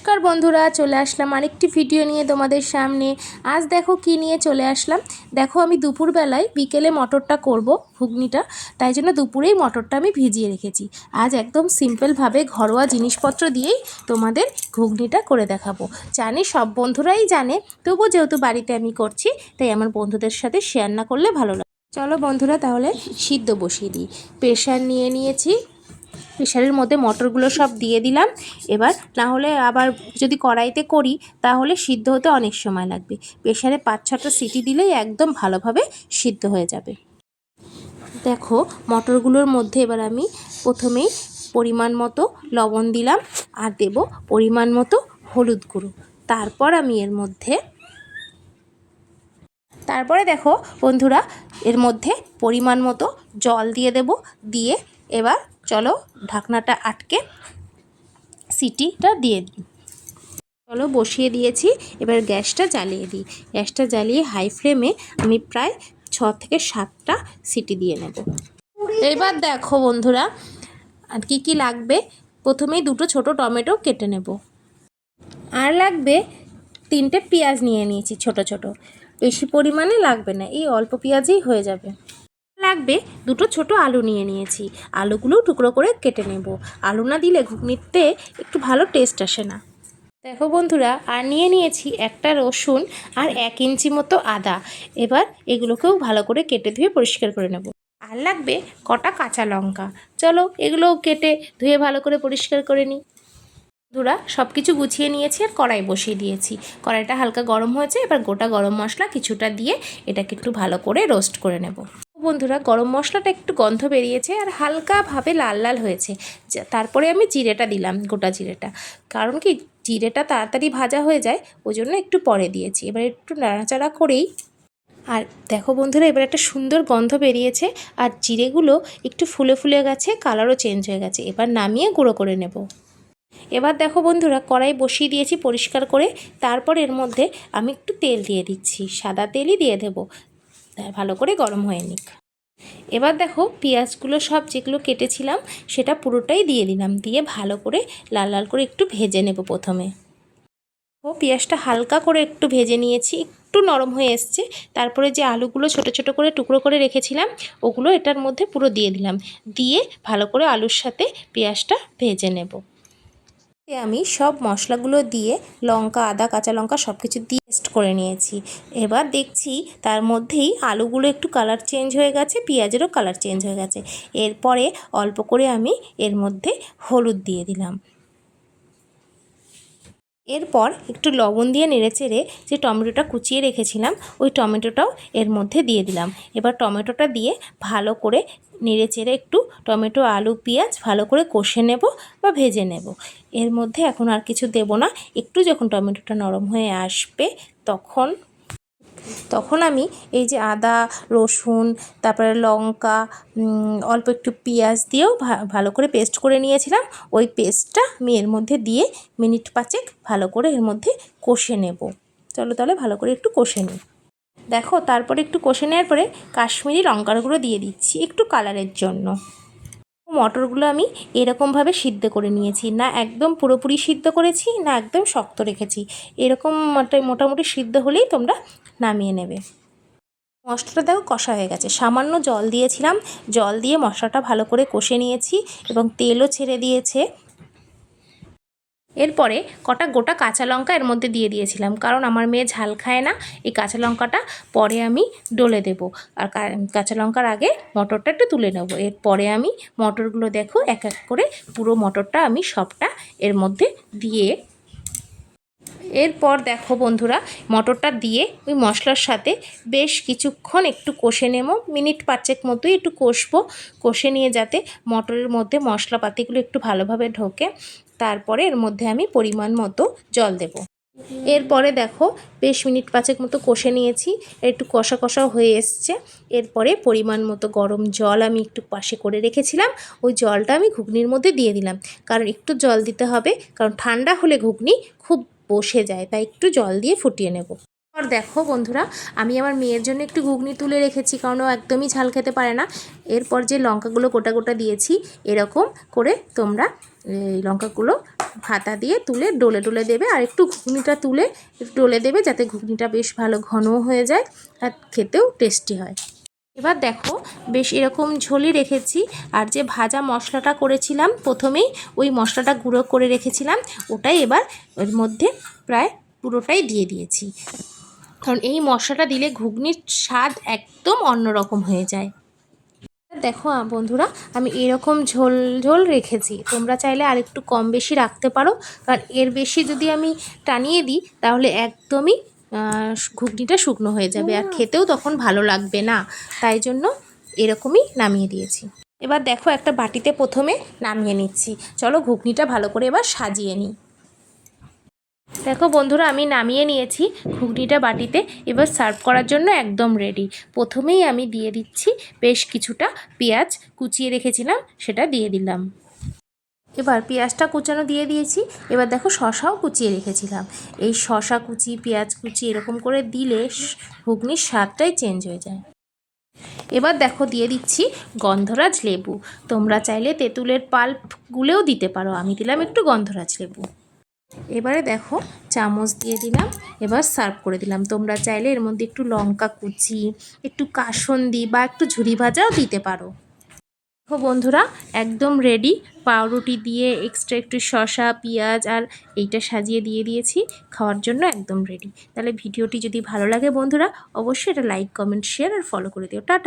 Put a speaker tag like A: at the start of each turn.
A: নমস্কার বন্ধুরা, চলে আসলাম আরেকটি ভিডিও নিয়ে তোমাদের সামনে। আজ দেখো কি নিয়ে চলে আসলাম। দেখো আমি দুপুরবেলায় বিকেলে মটরটা করব, ঘুগনিটা, তাই জন্য দুপুরেই মটরটা আমি ভিজিয়ে রেখেছি। আজ একদম সিম্পলভাবে ঘরোয়া জিনিসপত্র দিয়েই তোমাদের ঘুগনিটা করে দেখাবো। জানি সব বন্ধুরাই জানে, তবু যেহেতু বাড়িতে আমি করছি তাই আমার বন্ধুদের সাথে শেয়ার না করলে ভালো লাগে। চলো বন্ধুরা তাহলে সিদ্ধ বসিয়ে দিই। প্রেশার নিয়ে নিয়েছি, প্রেশারের মধ্যে মটরগুলো সব দিয়ে দিলাম। এবার না হলে আবার যদি কড়াইতে করি তাহলে সিদ্ধ হতে অনেক সময় লাগবে। প্রেশারে 5-6টা সিটি দিলেই একদম ভালোভাবে সিদ্ধ হয়ে যাবে। দেখো মটরগুলোর মধ্যে এবার আমি প্রথমেই পরিমাণ মতো লবণ দিলাম আর দেব পরিমাণ মতো হলুদ গুঁড়ো। তারপরে দেখো বন্ধুরা এর মধ্যে পরিমাণ মতো জল দিয়ে দেব। দিয়ে এবার চলো ঢাকনাটা আটকে সিটিটা দিয়ে দিই। চলো বসিয়ে দিয়েছি, এবার গ্যাসটা জ্বালিয়ে দিই। গ্যাসটা জ্বালিয়ে হাই ফ্লেমে আমি প্রায় 6 থেকে 7টা সিটি দিয়ে নেব। এবার দেখো বন্ধুরা আর কি লাগবে। প্রথমেই 2টো ছোটো টমেটো কেটে নেব, আর লাগবে 3টে পেঁয়াজ নিয়ে নিয়েছি ছোট ছোট। বেশি পরিমাণে লাগবে না, এই অল্প পেঁয়াজেই হয়ে যাবে। লাগবে 2টো ছোট আলু নিয়ে নিয়েছি, আলুগুলো টুকরো করে কেটে নেব। আলু না দিলে ঘুগনিতে একটু ভালো টেস্ট আসে না। দেখো বন্ধুরা আর নিয়ে নিয়েছি একটা রসুন আর 1 ইঞ্চি মতো আদা। এবার এগুলোকেও ভালো করে কেটে ধুয়ে পরিষ্কার করে নেব। আর লাগবে কটা কাঁচা লঙ্কা। চলো এগুলোও কেটে ধুয়ে ভালো করে পরিষ্কার করে নিই। বন্ধুরা সব কিছু গুছিয়ে নিয়েছি আর কড়াই বসিয়ে দিয়েছি। কড়াইটা হালকা গরম হয়েছে, এবার গোটা গরম মশলা কিছুটা দিয়ে এটাকে একটু ভালো করে রোস্ট করে নেব। বন্ধুরা গরম মশলাটা একটু গন্ধ বেরিয়েছে আর হালকাভাবে লাল লাল হয়েছে। তারপরে আমি জিরেটা দিলাম, গোটা জিরেটা। কারণ কি জিরেটা তাড়াতাড়ি ভাজা হয়ে যায়, ওই জন্য একটু পরে দিয়েছি। এবার একটু নাড়াচাড়া করেই, আর দেখো বন্ধুরা এবার একটা সুন্দর গন্ধ বেরিয়েছে আর জিরেগুলো একটু ফুলে ফুলে গেছে, কালারও চেঞ্জ হয়ে গেছে। এবার নামিয়ে গুঁড়ো করে নেব। এবার দেখো বন্ধুরা কড়াই বসিয়ে দিয়েছি পরিষ্কার করে। তারপর এর মধ্যে আমি একটু তেল দিয়ে দিচ্ছি, সাদা তেলই দিয়ে দেবো, ভালো করে গরম হয়ে নিক। এবার দেখো পেঁয়াজগুলো সব যেগুলো কেটেছিলাম সেটা পুরোটাই দিয়ে দিলাম। দিয়ে ভালো করে লাল লাল করে একটু ভেজে নেব। প্রথমে পেঁয়াজটা হালকা করে একটু ভেজে নিয়েছি, একটু নরম হয়ে এসছে। তারপরে যে আলুগুলো ছোট ছোট করে টুকরো করে রেখেছিলাম ওগুলো এটার মধ্যে পুরো দিয়ে দিলাম। দিয়ে ভালো করে আলুর সাথে পেঁয়াজটা ভেজে নেব। আমি সব মশলাগুলো দিয়ে লঙ্কা, আদা, কাঁচা লঙ্কা সব কিছু দিয়ে পেস্ট করে নিয়েছি। এবার দেখছি তার মধ্যেই আলুগুলো একটু কালার চেঞ্জ হয়ে গেছে, পেঁয়াজেরও কালার চেঞ্জ হয়ে গেছে। এরপরে অল্প করে আমি এর মধ্যে হলুদ দিয়ে দিলাম। এরপর একটু লবণ দিয়ে নেড়েচেড়ে যে টমেটোটা কুচিয়ে রেখেছিলাম ওই টমেটোটাও এর মধ্যে দিয়ে দিলাম। এবার টমেটোটা দিয়ে ভালো করে নেড়েচেড়ে একটু টমেটো, আলু, পেঁয়াজ ভালো করে কষে নেব বা ভেজে নেব। এর মধ্যে এখন আর কিছু দেব না। একটু যখন টমেটোটা নরম হয়ে আসবে তখন আমি এই যে আদা, রসুন, তারপরে লঙ্কা, অল্প একটু পেঁয়াজ দিয়েও ভালো করে পেস্ট করে নিয়েছিলাম, ওই পেস্টটা আমি এর মধ্যে দিয়ে মিনিট 5 ভালো করে এর মধ্যে কষে নেব। চলো তাহলে ভালো করে একটু কষে নিই। দেখো তারপরে একটু কষে নেওয়ার পরে কাশ্মীরি লঙ্কার গুঁড়ো দিয়ে দিচ্ছি একটু কালারের জন্য। মটরগুলো আমি এরকমভাবে সিদ্ধ করে নিয়েছি, না একদম পুরোপুরি সিদ্ধ করেছি না একদম শক্ত রেখেছি। এরকম মোটামুটি সিদ্ধ হলেই তোমরা নামিয়ে নেবে। মশলাটা দেখো কষা হয়ে গেছে, সামান্য জল দিয়েছিলাম, জল দিয়ে মশলাটা ভালো করে কষে নিয়েছি এবং তেলও ছেড়ে দিয়েছে। এরপরে কটা গোটা কাঁচা লঙ্কা এর মধ্যে দিয়ে দিয়েছিলাম, কারণ আমার মেয়ে ঝাল খায় না। এই কাঁচা লঙ্কাটা পরে আমি ডলে দেব, আর কাঁচা লঙ্কার আগে মটরটা একটু তুলে নেব। এরপরে আমি মটরগুলো দেখো এক এক করে পুরো মটরটা আমি সবটা এর মধ্যে দিয়ে, এরপর দেখো বন্ধুরা মটরটা দিয়ে ওই মশলার সাথে বেশ কিছুক্ষণ একটু কষে নেব। মিনিট 5 মতোই একটু কষবো, কষে নিয়ে যাতে মটরের মধ্যে মশলাপাতিগুলো একটু ভালোভাবে ঢোকে। তারপরে এর মধ্যে আমি পরিমাণ মতো জল দেব। এরপরে দেখো বেশ মিনিট 5 মতো কষে নিয়েছি, একটু কষা কষা হয়ে এসছে। এরপরে পরিমাণ মতো গরম জল আমি একটু পাশে করে রেখেছিলাম, ওই জলটা আমি ঘুগনির মধ্যে দিয়ে দিলাম। কারণ একটু জল দিতে হবে, কারণ ঠান্ডা হলে ঘুগনি খুব বসে যায়, তাই একটু জল দিয়ে ফুটিয়ে নেব। আর দেখো বন্ধুরা আমি আমার মেয়ের জন্য একটু ঘুগনি তুলে রেখেছি, কারণ ও একদমই ঝাল খেতে পারে না। এরপর যে লঙ্কাগুলো গোটা গোটা দিয়েছি এরকম করে তোমরা এই লঙ্কাগুলো হাতা দিয়ে তুলে ডলে ডলে দেবে, আর একটু ঘুগনিটা তুলে ডলে দেবে যাতে ঘুগনিটা বেশ ভালো ঘন হয়ে যায় আর খেতেও টেস্টি হয়। এবার দেখো বেশ এরকম ঝোলই রেখেছি, আর যে ভাজা মশলাটা করেছিলাম প্রথমেই, ওই মশলাটা গুঁড়ো করে রেখেছিলাম ওটাই এবার এর মধ্যে প্রায় পুরোটাই দিয়ে দিয়েছি, কারণ এই মশলাটা দিলে ঘুগনির স্বাদ একদম অন্যরকম হয়ে যায়। দেখো বন্ধুরা আমি এরকম ঝোল ঝোল রেখেছি, তোমরা চাইলে আর একটু কম বেশি রাখতে পারো, কারণ এর বেশি যদি আমি টানিয়ে দিই তাহলে একদমই ঘুগনিটা শুকনো হয়ে যাবে আর খেতেও তখন ভালো লাগবে না, তাই জন্য এরকমই নামিয়ে দিয়েছি। এবার দেখো একটা বাটিতে প্রথমে নামিয়ে নিচ্ছি, চলো ঘুগনিটা ভালো করে এবার সাজিয়ে নিই। দেখো বন্ধুরা আমি নামিয়ে নিয়েছি ঘুগনিটা বাটিতে, এবার সার্ভ করার জন্য একদম রেডি। প্রথমেই আমি দিয়ে দিচ্ছি বেশ কিছুটা পেঁয়াজ কুচিয়ে রেখেছিলাম, সেটা দিয়ে দিলাম। এবার পেঁয়াজটা কুচানো দিয়ে দিয়েছি, এবার দেখো শশাও কুচিয়ে রেখেছিলাম। এই শশা কুচি পেঁয়াজ কুচি এরকম করে দিলে ঘুগনির স্বাদটাই চেঞ্জ হয়ে যায়। এবার দেখো দিয়ে দিচ্ছি গন্ধরাজ লেবু, তোমরা চাইলে তেঁতুলের পাল্প গুলেও দিতে পারো, আমি দিলাম একটু গন্ধরাজ লেবু। এবারে দেখো চামচ দিয়ে দিলাম, এবার সার্ভ করে দিলাম। তোমরা চাইলে এর মধ্যে একটু লঙ্কা কুচি, একটু কাসুন্দি বা একটু ঝুরি ভাজাও দিতে পারো। দেখো বন্ধুরা একদম রেডি, পাউরুটি দিয়ে এক্সট্রা একটু শসা পেঁয়াজ আর এইটা সাজিয়ে দিয়ে দিয়েছি, খাওয়ার জন্য একদম রেডি। তাহলে ভিডিওটি যদি ভালো লাগে বন্ধুরা অবশ্যই এটা লাইক কমেন্ট শেয়ার আর ফলো করে দিও। টাটা।